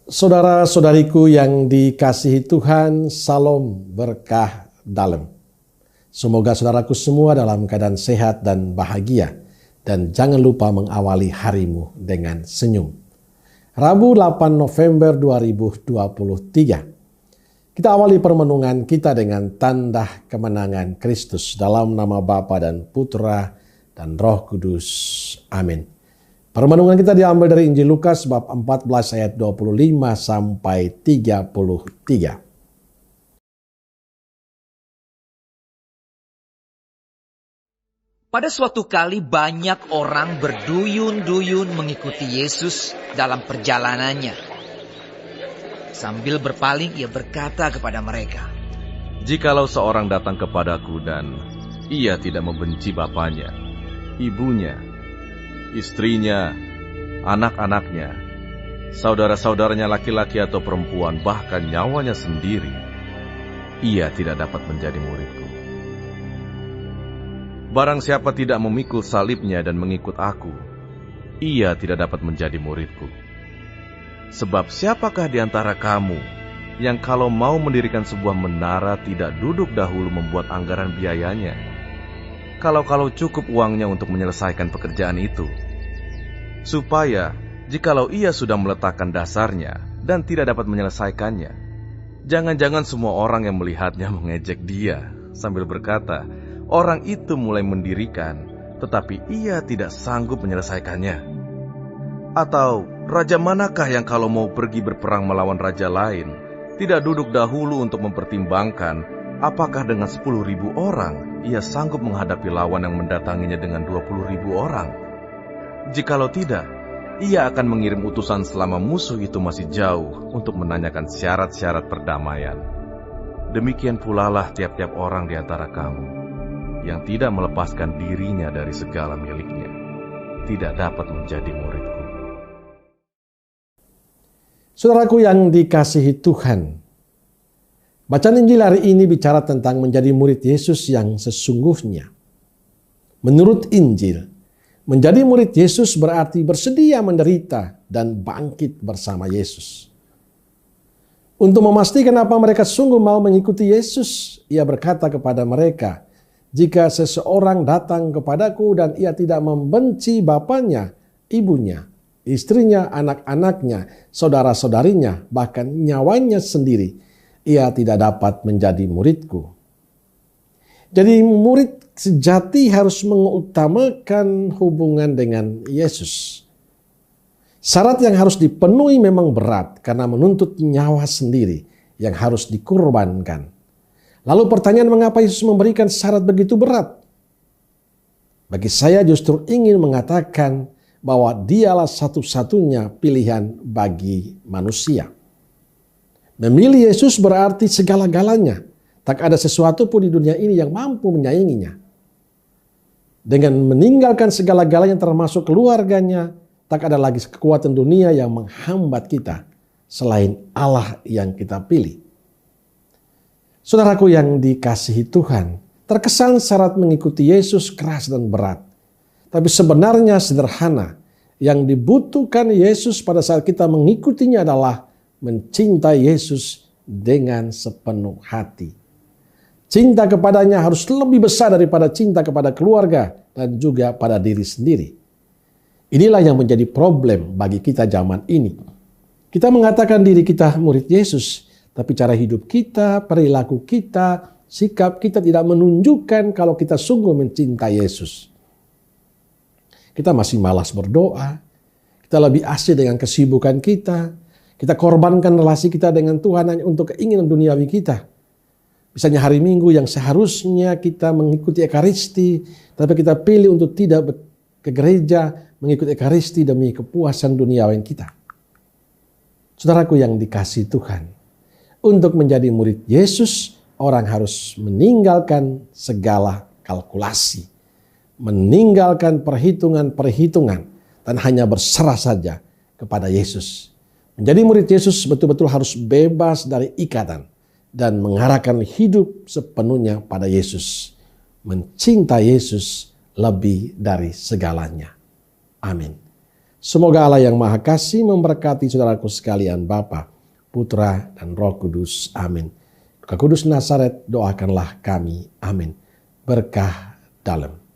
Saudara-saudariku yang dikasihi Tuhan, salam berkah dalam. Semoga saudaraku semua dalam keadaan sehat dan bahagia. Dan jangan lupa mengawali harimu dengan senyum. Rabu 8 November 2023. Kita awali permenungan kita dengan tanda kemenangan Kristus dalam nama Bapa dan Putra dan Roh Kudus. Amin. Permenungan kita diambil dari Injil Lukas bab 14 ayat 25 sampai 33. Pada suatu kali banyak orang berduyun-duyun mengikuti Yesus dalam perjalanannya. Sambil berpaling ia berkata kepada mereka, "Jikalau seorang datang kepadaku dan ia tidak membenci bapanya, ibunya, istrinya, anak-anaknya, saudara-saudaranya laki-laki atau perempuan, bahkan nyawanya sendiri, ia tidak dapat menjadi muridku. Barang siapa tidak memikul salibnya dan mengikut aku, ia tidak dapat menjadi muridku. Sebab siapakah di antara kamu yang kalau mau mendirikan sebuah menara tidak duduk dahulu membuat anggaran biayanya? Kalau cukup uangnya untuk menyelesaikan pekerjaan itu, supaya jikalau ia sudah meletakkan dasarnya dan tidak dapat menyelesaikannya, jangan-jangan semua orang yang melihatnya mengejek dia sambil berkata, orang itu mulai mendirikan, tetapi ia tidak sanggup menyelesaikannya. Atau raja manakah yang kalau mau pergi berperang melawan raja lain, tidak duduk dahulu untuk mempertimbangkan apakah dengan 10.000 orang ia sanggup menghadapi lawan yang mendatanginya dengan 20.000 orang? Jikalau tidak, ia akan mengirim utusan selama musuh itu masih jauh untuk menanyakan syarat-syarat perdamaian. Demikian pula lah tiap-tiap orang di antara kamu yang tidak melepaskan dirinya dari segala miliknya, tidak dapat menjadi muridku." Saudaraku yang dikasihi Tuhan, bacaan Injil hari ini bicara tentang menjadi murid Yesus yang sesungguhnya. Menurut Injil, menjadi murid Yesus berarti bersedia menderita dan bangkit bersama Yesus. Untuk memastikan apa mereka sungguh mau mengikuti Yesus, ia berkata kepada mereka, "Jika seseorang datang kepadaku dan ia tidak membenci bapanya, ibunya, istrinya, anak-anaknya, saudara-saudarinya, bahkan nyawanya sendiri, ia tidak dapat menjadi muridku." Jadi murid sejati harus mengutamakan hubungan dengan Yesus. Syarat yang harus dipenuhi memang berat karena menuntut nyawa sendiri yang harus dikorbankan. Lalu pertanyaan, mengapa Yesus memberikan syarat begitu berat? Bagi saya justru ingin mengatakan bahwa dialah satu-satunya pilihan bagi manusia. Memilih Yesus berarti segala-galanya. Tak ada sesuatu pun di dunia ini yang mampu menyainginya. Dengan meninggalkan segala-galanya termasuk keluarganya, tak ada lagi kekuatan dunia yang menghambat kita selain Allah yang kita pilih. Saudaraku yang dikasihi Tuhan, terkesan syarat mengikuti Yesus keras dan berat. Tapi sebenarnya sederhana. Yang dibutuhkan Yesus pada saat kita mengikutinya adalah mencintai Yesus dengan sepenuh hati. Cinta kepadanya harus lebih besar daripada cinta kepada keluarga dan juga pada diri sendiri. Inilah yang menjadi problem bagi kita zaman ini. Kita mengatakan diri kita murid Yesus, tapi cara hidup kita, perilaku kita, sikap kita tidak menunjukkan kalau kita sungguh mencintai Yesus. Kita masih malas berdoa, kita lebih asik dengan kesibukan kita korbankan relasi kita dengan Tuhan hanya untuk keinginan duniawi kita. Misalnya hari Minggu yang seharusnya kita mengikuti Ekaristi, tapi kita pilih untuk tidak ke gereja mengikuti Ekaristi demi kepuasan duniawi kita. Saudaraku yang dikasihi Tuhan, untuk menjadi murid Yesus, orang harus meninggalkan segala kalkulasi, meninggalkan perhitungan-perhitungan, dan hanya berserah saja kepada Yesus. Menjadi murid Yesus betul-betul harus bebas dari ikatan dan mengarahkan hidup sepenuhnya pada Yesus. Mencintai Yesus lebih dari segalanya. Amin. Semoga Allah yang Maha Kasih memberkati saudaraku sekalian, Bapa, Putra, dan Roh Kudus. Amin. Duka Kudus Nazaret, doakanlah kami. Amin. Berkah dalam.